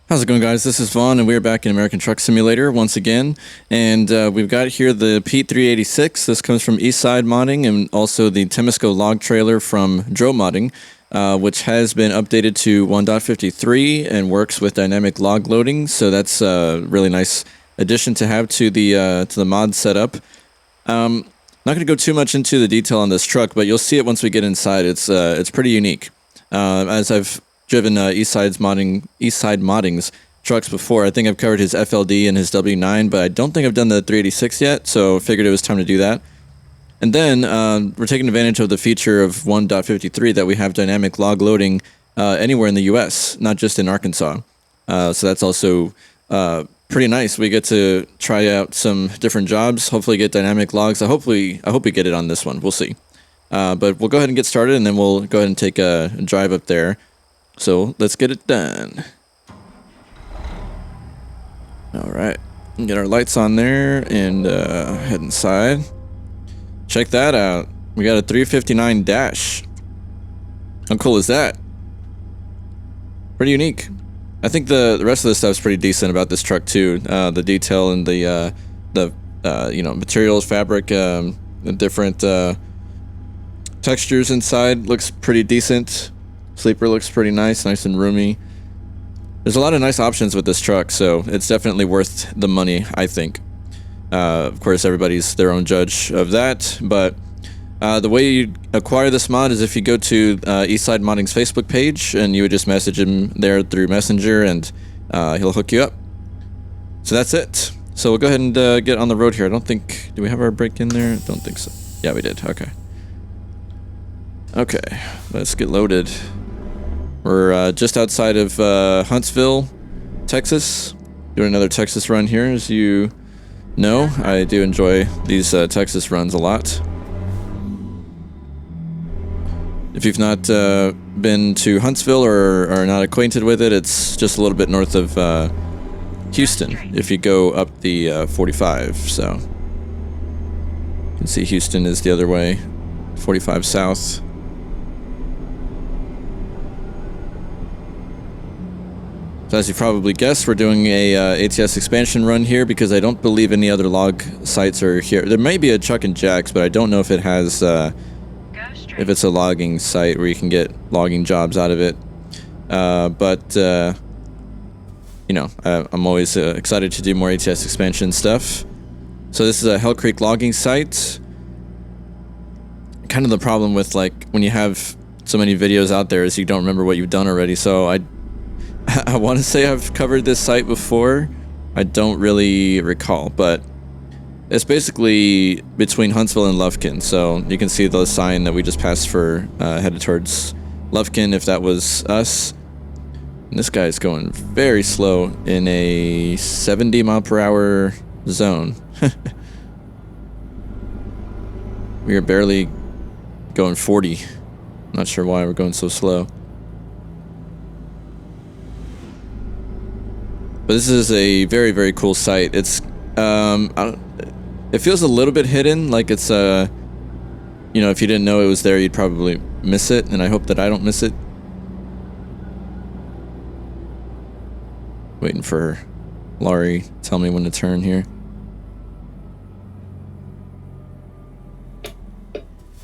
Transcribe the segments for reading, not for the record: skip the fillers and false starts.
How's it going, guys? This is Vaughn, and we're back in American Truck Simulator once again. And we've got here the Pete 386. This comes from Eastside Modding, and also the Temesco log trailer from Dro Modding, which has been updated to 1.53 and works with dynamic log loading. So that's a really nice addition to have to the mod setup. Not going to go too much into the detail on this truck, but you'll see it once we get inside. It's pretty unique. As I've driven Eastside Modding's trucks before. I think I've covered his FLD and his W9, but I don't think I've done the 386 yet, so figured it was time to do that. And then we're taking advantage of the feature of 1.53 that we have dynamic log loading anywhere in the US, not just in Arkansas. So that's also pretty nice. We get to try out some different jobs, hopefully get dynamic logs. I hope we get it on this one. We'll see. But we'll go ahead and get started, and then we'll go ahead and take a drive up there. So let's get it done. All right, get our lights on there and head inside. Check that out. We got a 359 dash. How cool is that? Pretty unique. I think the rest of the stuff's pretty decent about this truck too. The detail and the materials, fabric, the different textures inside looks pretty decent. Sleeper looks pretty nice and roomy. There's a lot of nice options with this truck, so it's definitely worth the money, I think. Of course, everybody's their own judge of that, but the way you acquire this mod is if you go to Eastside Modding's Facebook page, and you would just message him there through Messenger, and he'll hook you up. So that's it. So we'll go ahead and get on the road here. I don't think... Do we have our brake in there? Don't think so. Yeah, we did. Okay. Okay, let's get loaded. We're just outside of Huntsville, Texas. Doing another Texas run here. As you know, I do enjoy these Texas runs a lot. If you've not been to Huntsville or are not acquainted with it, it's just a little bit north of Houston if you go up the 45. So you can see Houston is the other way, 45 south. So as you probably guessed, we're doing a ATS Expansion run here because I don't believe any other log sites are here. There may be a Chuck and Jack's, but I don't know if it has, if it's a logging site where you can get logging jobs out of it. You know, I'm always excited to do more ATS Expansion stuff. So this is a Hell Creek logging site. Kind of the problem with, like, when you have so many videos out there is you don't remember what you've done already. So I want to say I've covered this site before. I don't really recall, but it's basically between Huntsville and Lufkin. So you can see the sign that we just passed for headed towards Lufkin, if that was us. And this guy's going very slow in a 70 mile per hour zone. We are barely going 40. Not sure why we're going so slow. But this is a very, very cool site. It's, it feels a little bit hidden, like it's, you know, if you didn't know it was there, you'd probably miss it, and I hope that I don't miss it. Waiting for Laurie to tell me when to turn here.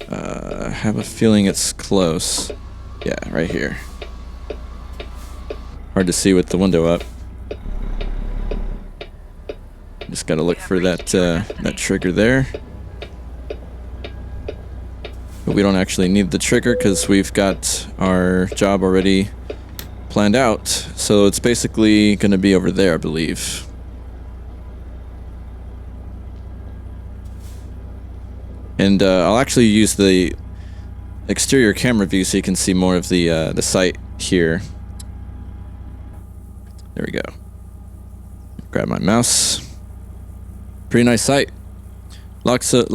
I have a feeling it's close. Yeah, right here. Hard to see with the window up. Just gotta look for that that trigger there. But we don't actually need the trigger because we've got our job already planned out. So it's basically gonna be over there, I believe. And I'll actually use the exterior camera view so you can see more of the site here. There we go. Grab my mouse. Pretty nice site. Lots of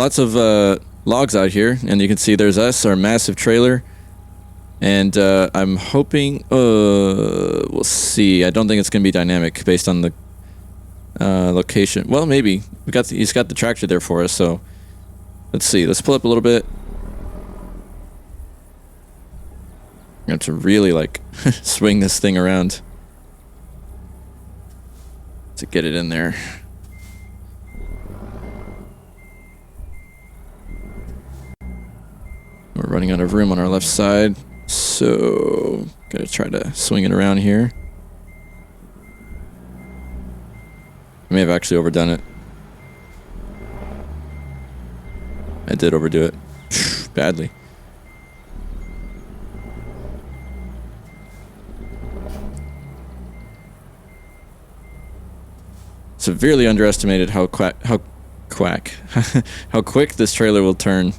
logs out here, and you can see there's us, our massive trailer. And I'm hoping, we'll see. I don't think it's gonna be dynamic based on the location. Well, maybe he's got the tractor there for us. So let's see. Let's pull up a little bit. You have to really like swing this thing around. to get it in there. We're running out of room on our left side, so gotta try to swing it around here. I may have actually overdone it. I did overdo it. Badly. Severely underestimated how quick this trailer will turn.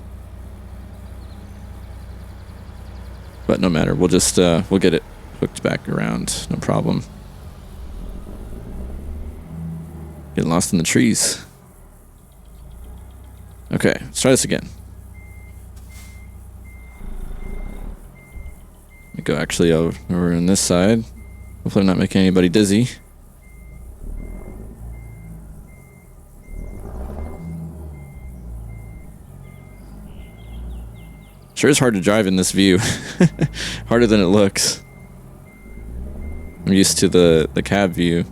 But no matter, we'll just we'll get it hooked back around, no problem. Getting lost in the trees. Okay, let's try this again. Let me go actually over on this side. Hopefully I'm not making anybody dizzy. Sure is hard to drive in this view. Harder than it looks. I'm used to the cab view.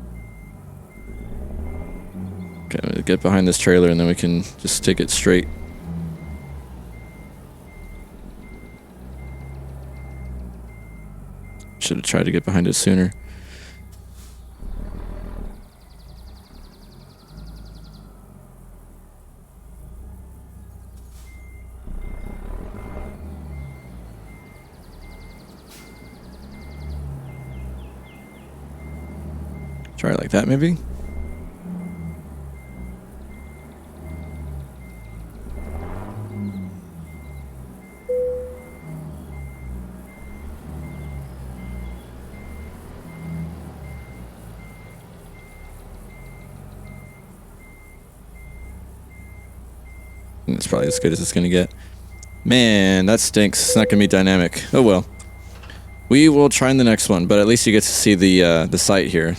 Okay, I'm gonna get behind this trailer and then we can just take it straight. Should have tried to get behind it sooner. Try it like that, maybe? It's probably as good as it's gonna get. Man, that stinks. It's not gonna be dynamic. Oh well. We will try in the next one, but at least you get to see the site here,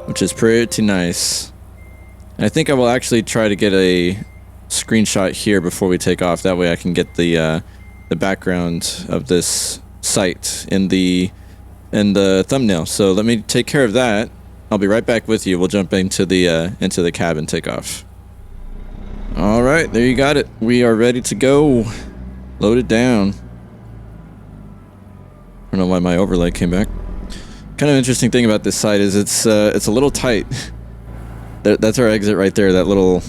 which is pretty nice. And I think I will actually try to get a screenshot here before we take off. That way I can get the background of this site in the thumbnail. So let me take care of that. I'll be right back with you. We'll jump into the cab and take off. All right, there you got it. We are ready to go. Load it down. I don't know why my overlay came back. Kind of interesting thing about this site is it's a little tight. That's our exit right there. That little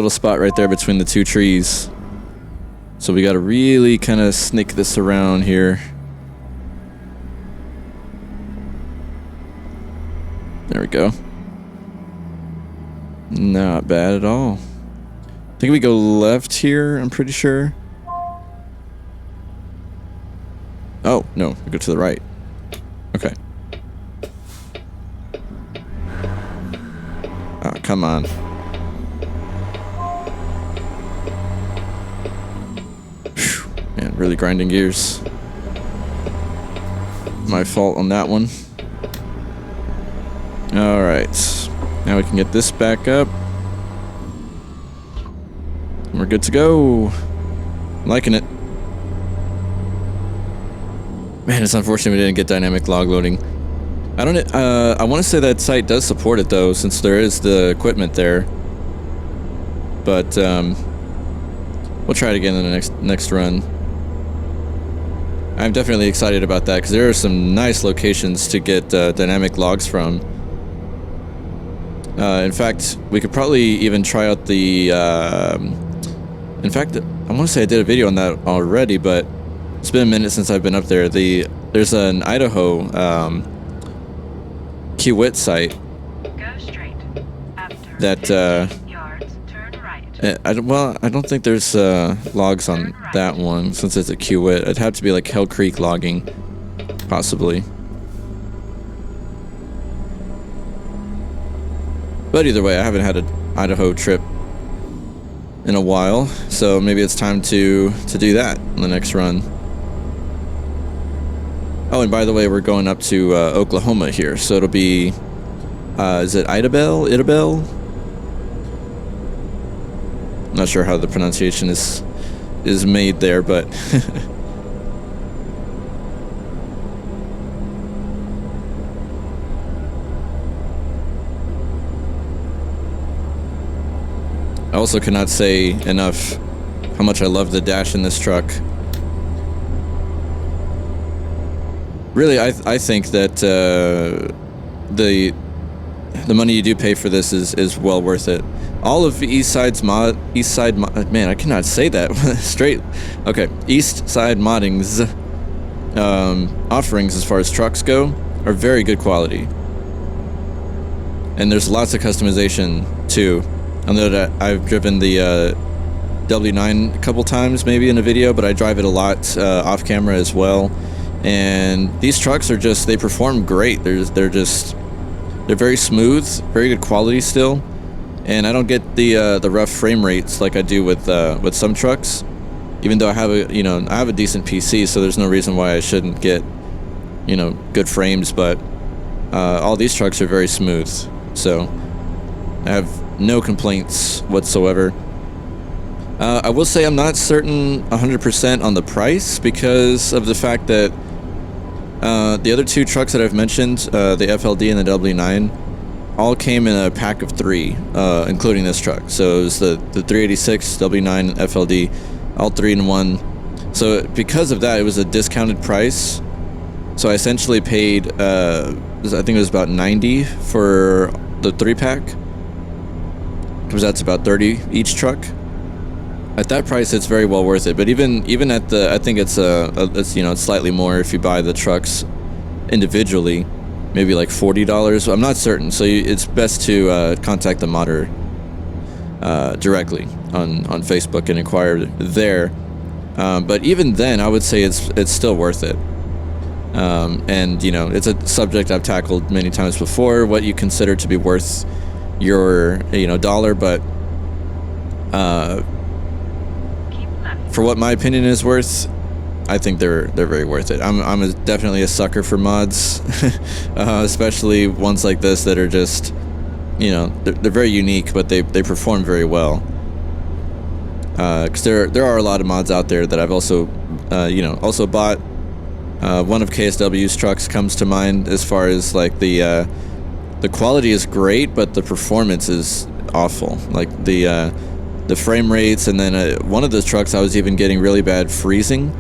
spot right there between the two trees. So we got to really kind of snake this around here. There we go. Not bad at all. I think we go left here, I'm pretty sure. Oh, no, we go to the right. Okay. Oh, come on. Whew. Man, really grinding gears. My fault on that one. Alright. Now we can get this back up. We're good to go. I'm liking it. Man, it's unfortunate we didn't get dynamic log loading. I want to say that site does support it though, since there is the equipment there. But we'll try it again in the next run. I'm definitely excited about that because there are some nice locations to get dynamic logs from. In fact, we could probably even try out the... in fact, I want to say I did a video on that already, but it's been a minute since I've been up there. There's an Idaho Kiewit site that I don't think there's logs on that one since it's a Kiewit. It'd have to be like Hell Creek logging, possibly. But either way, I haven't had an Idaho trip in a while, so maybe it's time to do that in the next run. Oh, and by the way, we're going up to Oklahoma here, so it'll be, is it Idabel? I'm not sure how the pronunciation is made there, but I also cannot say enough how much I love the dash in this truck. Really, I think that the money you do pay for this is well worth it. All of Eastside Mod, man, I cannot say that straight. Okay, Eastside Modding's offerings as far as trucks go are very good quality. And there's lots of customization too. I know that I've driven the W9 a couple times maybe in a video, but I drive it a lot off camera as well. And these trucks are just, they perform great. They're very smooth, very good quality still. And I don't get the rough frame rates like I do with some trucks. Even though I have a decent PC, so there's no reason why I shouldn't get, good frames, but all these trucks are very smooth. So I have no complaints whatsoever. I will say I'm not certain 100% on the price because of the fact that the other two trucks that I've mentioned, the FLD and the W9, all came in a pack of 3, including this truck. So it was the 386, W9, and FLD, all 3 in 1. So because of that, it was a discounted price. So I essentially paid, I think it was about 90 for the 3-pack, because that's about 30 each truck. At that price, it's very well worth it. But even at the, I think it's it's slightly more if you buy the trucks individually, maybe like $40. I'm not certain. So it's best to contact the modder directly on Facebook and inquire there. But even then, I would say it's still worth it. And it's a subject I've tackled many times before. What you consider to be worth your dollar, but for what my opinion is worth, I think they're very worth it. I'm definitely a sucker for mods, especially ones like this that are just, they're very unique, but they perform very well. Because there are a lot of mods out there that I've also bought. One of KSW's trucks comes to mind as far as like the quality is great, but the performance is awful. Like the frame rates, and then one of those trucks I was even getting really bad freezing,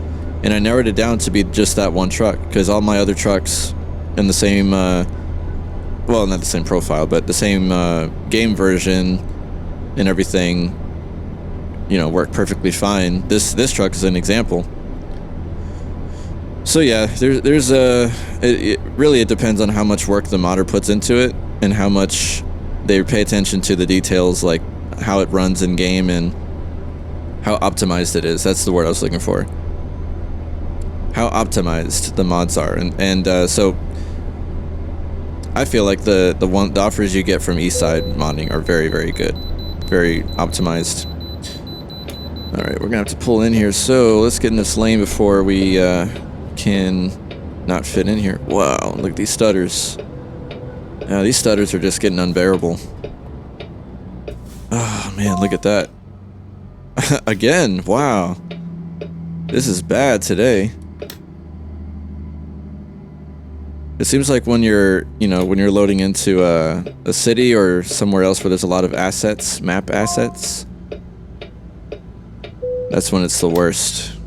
and I narrowed it down to be just that one truck because all my other trucks in the same, well, not the same profile, but the same game version and everything, work perfectly fine. This truck is an example. So yeah, there's it really depends on how much work the modder puts into it and how much they pay attention to the details, like how it runs in game and how optimized it is. That's the word I was looking for. How optimized the mods are, and so I feel like the offers you get from Eastside Modding are very, very good, very optimized. All right, we're gonna have to pull in here, so let's get in this lane before we can not fit in here. Wow, look at these stutters. These stutters are just getting unbearable. Oh man, look at that. Again, wow. This is bad today. It seems like when you're loading into a city or somewhere else where there's a lot of assets, map assets, that's when it's the worst.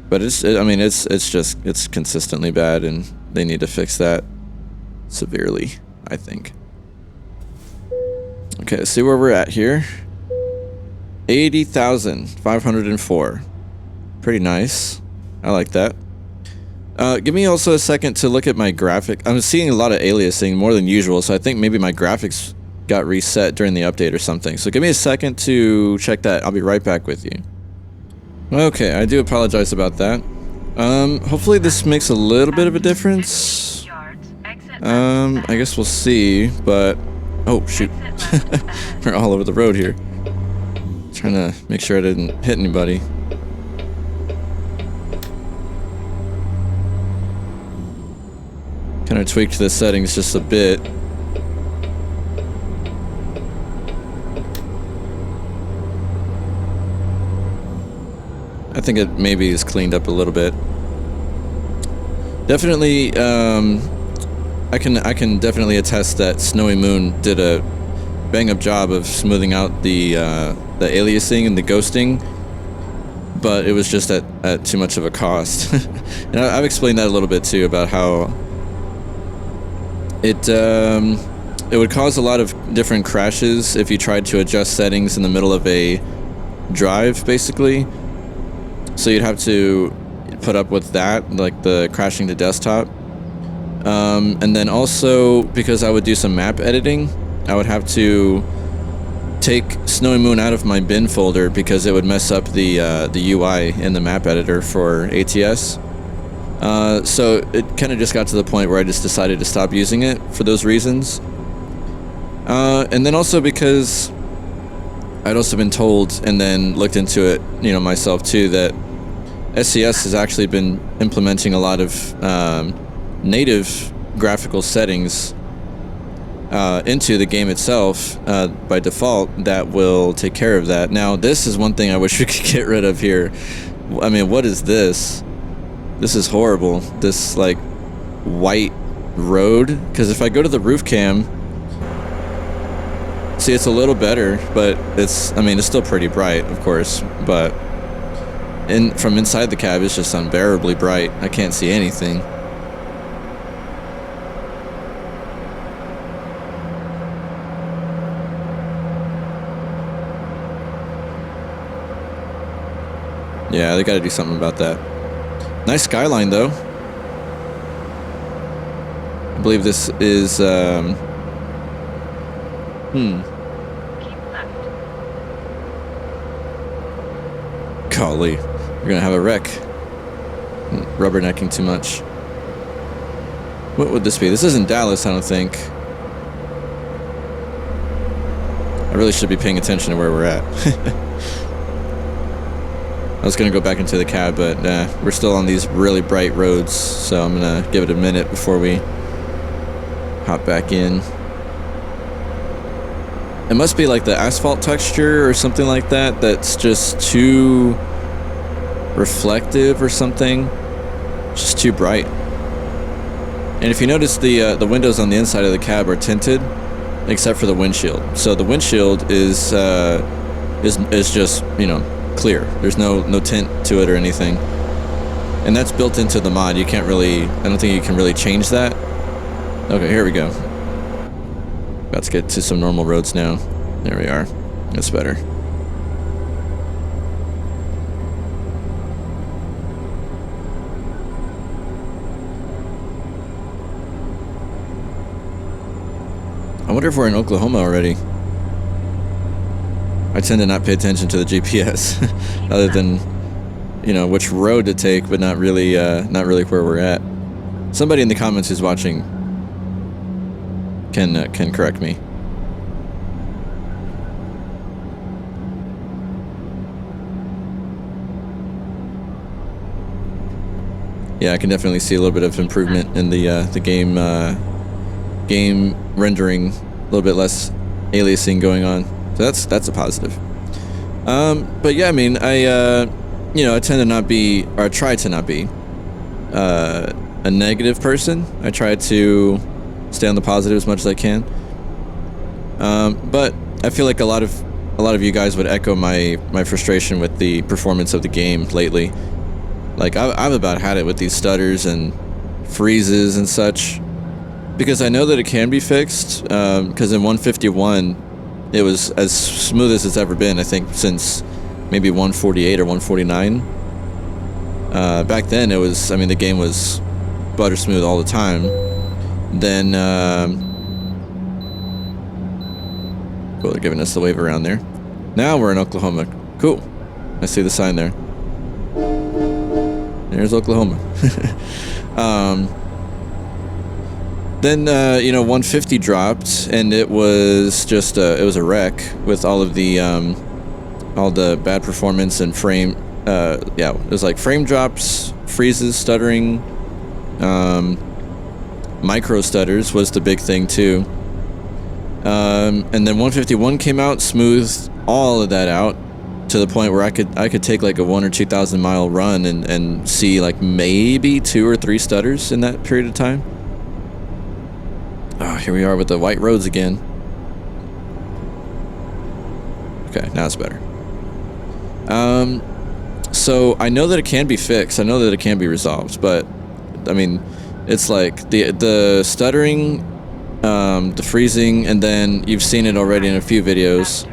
But it's consistently bad, and they need to fix that severely, I think. Okay, let's see where we're at here. 80,504. Pretty nice. I like that. Give me also a second to look at my graphic. I'm seeing a lot of aliasing, more than usual, so I think maybe my graphics got reset during the update or something. So give me a second to check that. I'll be right back with you. Okay, I do apologize about that. Hopefully this makes a little bit of a difference. I guess we'll see, but... Oh, shoot. We're all over the road here. Trying to make sure I didn't hit anybody. Kind of tweaked the settings just a bit. I think it maybe is cleaned up a little bit. Definitely, I can definitely attest that Snowy Moon did a bang-up job of smoothing out the aliasing and the ghosting, but it was just at too much of a cost. And I've explained that a little bit too, about how it would cause a lot of different crashes if you tried to adjust settings in the middle of a drive, basically. So you'd have to put up with that, like the crashing to desktop. And then also, because I would do some map editing, I would have to take Snowy Moon out of my bin folder because it would mess up the UI in the map editor for ATS. So it kind of just got to the point where I just decided to stop using it for those reasons. And then also because I'd also been told, and then looked into it, myself too, that SCS has actually been implementing a lot of native graphical settings into the game itself by default that will take care of that. Now, this is one thing I wish we could get rid of here. I mean, what is this? This is horrible. This, like, white road. Because if I go to the roof cam, see, it's a little better, but it's still pretty bright, of course, but from inside the cab, it's just unbearably bright. I can't see anything. Yeah, they gotta do something about that. Nice skyline, though. I believe this is, Golly, we're gonna have a wreck. Rubbernecking too much. What would this be? This isn't Dallas, I don't think. I really should be paying attention to where we're at. I was gonna go back into the cab, but we're still on these really bright roads, so I'm gonna give it a minute before we hop back in. It must be like the asphalt texture or something like that that's just too reflective or something. It's just too bright. And if you notice, the windows on the inside of the cab are tinted, except for the windshield. So the windshield is just, clear. There's no tint to it or anything. And that's built into the mod. You can't really, I don't think you can really change that. Okay, here we go. About to get to some normal roads now. There we are. That's better. I wonder if we're in Oklahoma already. I tend to not pay attention to the GPS, other than, which road to take, but not really where we're at. Somebody in the comments who's watching can correct me. Yeah, I can definitely see a little bit of improvement in the game rendering, a little bit less aliasing going on. So that's a positive. But yeah, I tend to not be, or I try to not be, a negative person. I try to stay on the positive as much as I can. But I feel like a lot of you guys would echo my frustration with the performance of the game lately. Like I've about had it with these stutters and freezes and such, because I know that it can be fixed. Because in 151. It was as smooth as it's ever been, I think, since maybe 148 or 149. Back then, it was, the game was butter smooth all the time. Then, cool, they're giving us the wave around there. Now we're in Oklahoma. Cool. I see the sign there. There's Oklahoma. Then, 150 dropped, and it was just, it was a wreck with all the bad performance and frame, it was like frame drops, freezes, stuttering, micro stutters was the big thing too. And then 151 came out, smoothed all of that out to the point where I could take like a 1,000 or 2,000 mile run and see like maybe 2 or 3 stutters in that period of time. Oh, here we are with the white roads again. Okay, now it's better. So I know that it can be fixed. I know that it can be resolved, but I mean, it's like the stuttering, the freezing, and then you've seen it already in a few videos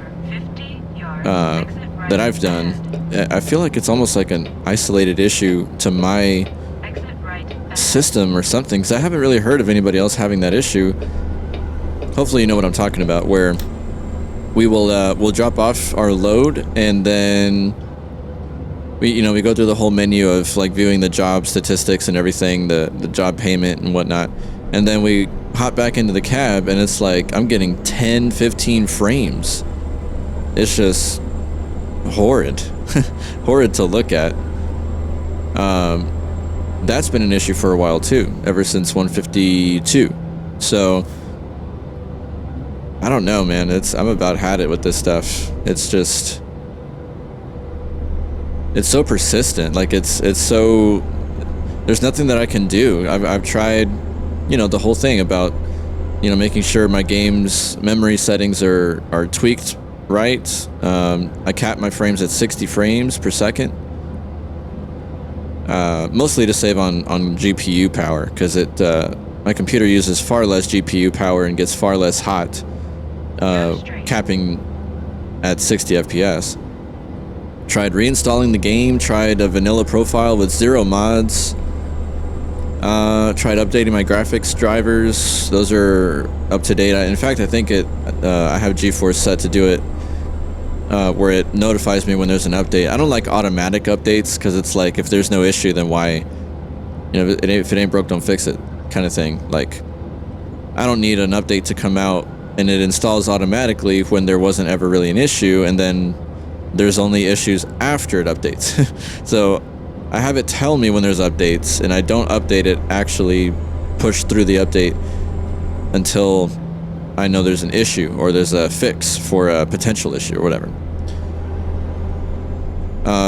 that I've done. I feel like it's almost like an isolated issue to my system or something, because I haven't really heard of anybody else having that issue. Hopefully you know what I'm talking about, where we will we'll drop off our load, and then we go through the whole menu of like viewing the job statistics and everything, the job payment and whatnot, and then we hop back into the cab, and it's like I'm getting 10-15 frames. It's just horrid. Horrid to look at. That's been an issue for a while too, ever since 152. So I don't know, man. I'm about had it with this stuff. It's just, it's so persistent. Like it's so, there's nothing that I can do. I've tried, the whole thing about, making sure my game's memory settings are tweaked right. I cap my frames at 60 frames per second. Mostly to save on GPU power, because my computer uses far less GPU power and gets far less hot, capping at 60 FPS. Tried reinstalling the game, tried a vanilla profile with 0 mods, tried updating my graphics drivers. Those are up to date. In fact, I think I have GeForce set to do it where it notifies me when there's an update. I don't like automatic updates, because it's like, if there's no issue, then why, if it ain't broke, don't fix it kind of thing. Like, I don't need an update to come out and it installs automatically when there wasn't ever really an issue, and then there's only issues after it updates. So I have it tell me when there's updates, and I don't update it, actually push through the update until I know there's an issue or there's a fix for a potential issue or whatever.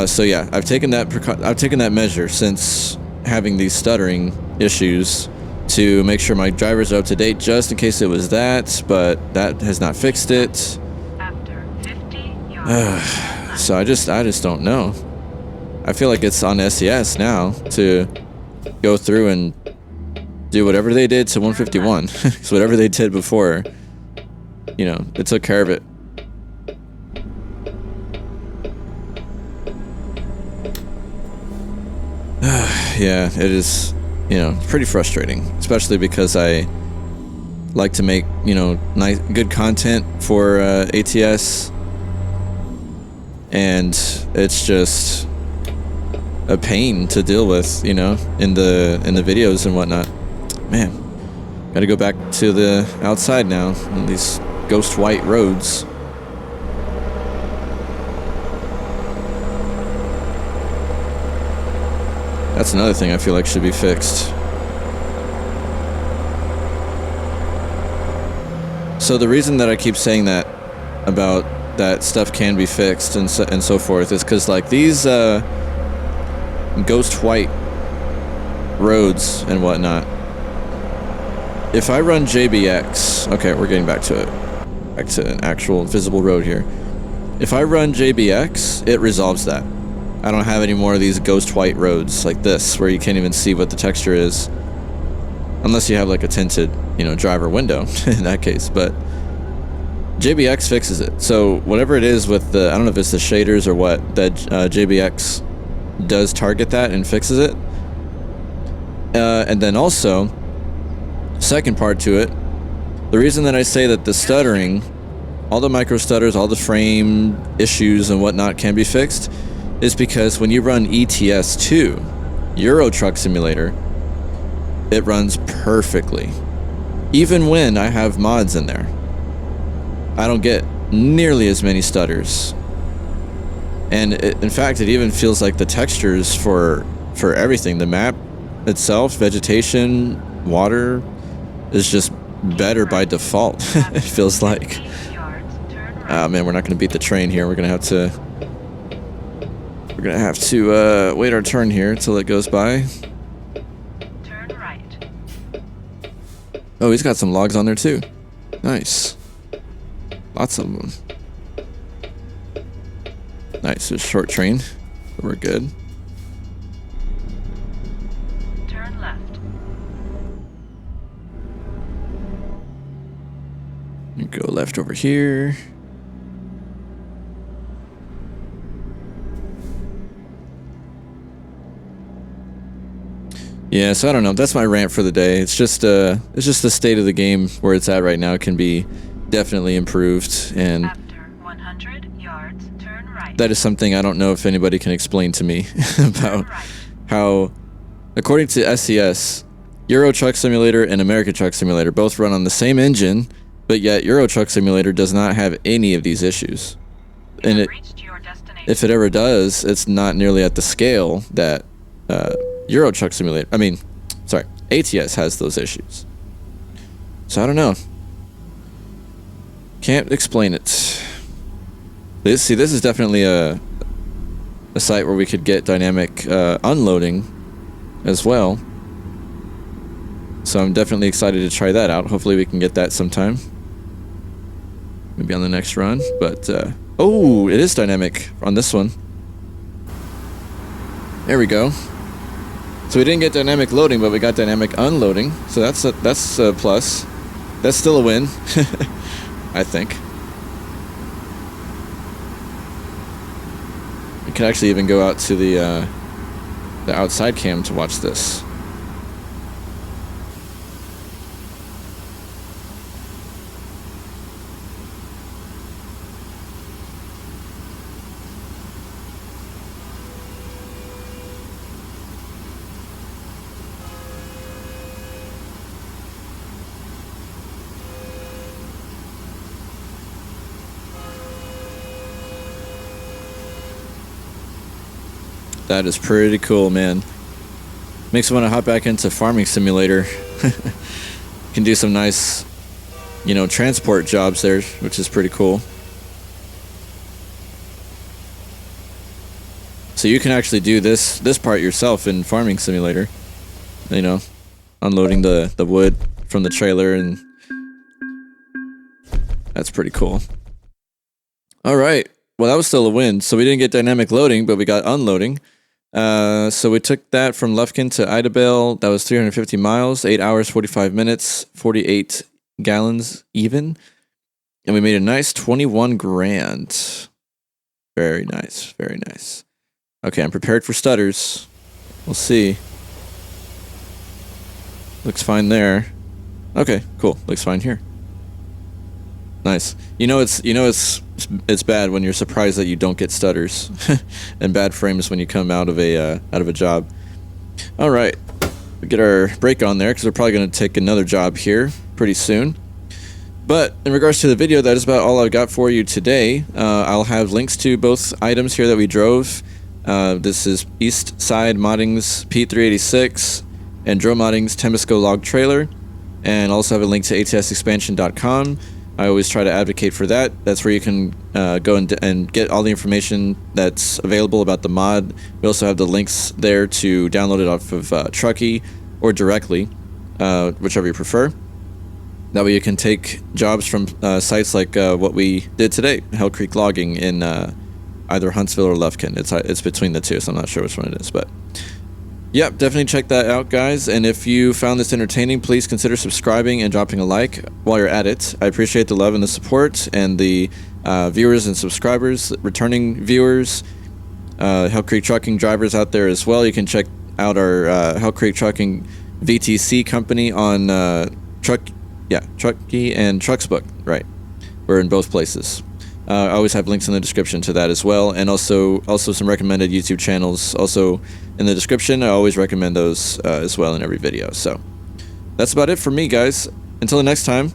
So yeah, I've taken that measure since having these stuttering issues to make sure my drivers are up to date, just in case it was that, but that has not fixed it. After 50 yards. So I just don't know. I feel like it's on SES now to go through and do whatever they did to 151. So whatever they did before, it took care of it. Yeah, it is, pretty frustrating, especially because I like to make, nice, good content for ATS, and it's just a pain to deal with, in the videos and whatnot. Man, gotta go back to the outside now on these ghost white roads. That's another thing I feel like should be fixed. So the reason that I keep saying that about that stuff can be fixed and so forth is because, like, these ghost white roads and whatnot, if I run JBX, okay, we're getting back to an actual visible road here. If I run JBX, it resolves that. I don't have any more of these ghost white roads like this, where you can't even see what the texture is, unless you have like a tinted, driver window in that case. But JBX fixes it. So whatever it is with the, I don't know if it's the shaders or what, that JBX does target that and fixes it. And then also, second part to it, the reason that I say that the stuttering, all the micro stutters, all the frame issues and whatnot can be fixed, is because when you run ETS2, Euro Truck Simulator, it runs perfectly. Even when I have mods in there, I don't get nearly as many stutters. And in fact, it even feels like the textures for everything, the map itself, vegetation, water, is just better by default. It feels like. Ah, man, we're not going to beat the train here. We're going to have to wait our turn here until it goes by. Turn right. Oh, he's got some logs on there too. Nice. Lots of them. Nice, it's a short train. We're good. Turn left. You go left over here. Yeah, so I don't know. That's my rant for the day. It's just the state of the game where it's at right now. It can be definitely improved, and After 100 yards, turn right. that is something I don't know if anybody can explain to me about Turn right. how, according to SCS, Euro Truck Simulator and American Truck Simulator both run on the same engine, but yet Euro Truck Simulator does not have any of these issues. You And have it, reached your destination. if it ever does, it's not nearly at the scale that Euro Truck Simulator, ATS has those issues. So I don't know. Can't explain it. This is definitely a site where we could get dynamic unloading as well. So I'm definitely excited to try that out. Hopefully we can get that sometime. Maybe on the next run. But oh, it is dynamic on this one. There we go. So we didn't get dynamic loading, but we got dynamic unloading. So that's a plus. That's still a win, I think. We could actually even go out to the outside cam to watch this. That is pretty cool, man. Makes me want to hop back into Farming Simulator. Can do some nice, transport jobs there, which is pretty cool. So you can actually do this part yourself in Farming Simulator. Unloading the wood from the trailer, and that's pretty cool. All right. Well, that was still a win. So we didn't get dynamic loading, but we got unloading. So we took that from Lufkin to Idabel. That was 350 miles, 8 hours, 45 minutes, 48 gallons even. And we made a nice 21 grand. Very nice. Very nice. Okay, I'm prepared for stutters. We'll see. Looks fine there. Okay, cool. Looks fine here. Nice. It's bad when you're surprised that you don't get stutters and bad frames when you come out of a job. All right, we get our break on there because we're probably going to take another job here pretty soon. But in regards to the video, that is about all I've got for you today. I'll have links to both items here that we drove. This is Eastside Modding's P386 and Dro Modding's Temesco log trailer, and also have a link to ATSExpansion.com. I always try to advocate for that. That's where you can go and get all the information that's available about the mod. We also have the links there to download it off of Trucky or directly, whichever you prefer. That way you can take jobs from sites like what we did today, Hell Creek Logging in either Huntsville or Lufkin. It's between the two, so I'm not sure which one it is, but yep, definitely check that out, guys. And if you found this entertaining, please consider subscribing and dropping a like while you're at it. I appreciate the love and the support, and the viewers and subscribers, returning viewers, Hell Creek Trucking drivers out there as well. You can check out our Hell Creek Trucking VTC company on Trucky and TrucksBook. Right, we're in both places. I always have links in the description to that as well, and also some recommended YouTube channels also in the description. I always recommend those as well in every video. So that's about it for me, guys. Until the next time,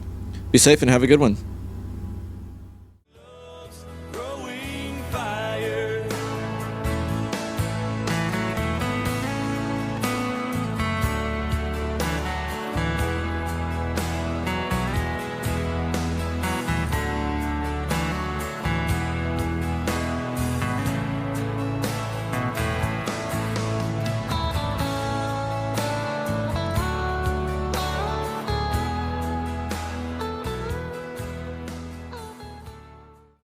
be safe and have a good one.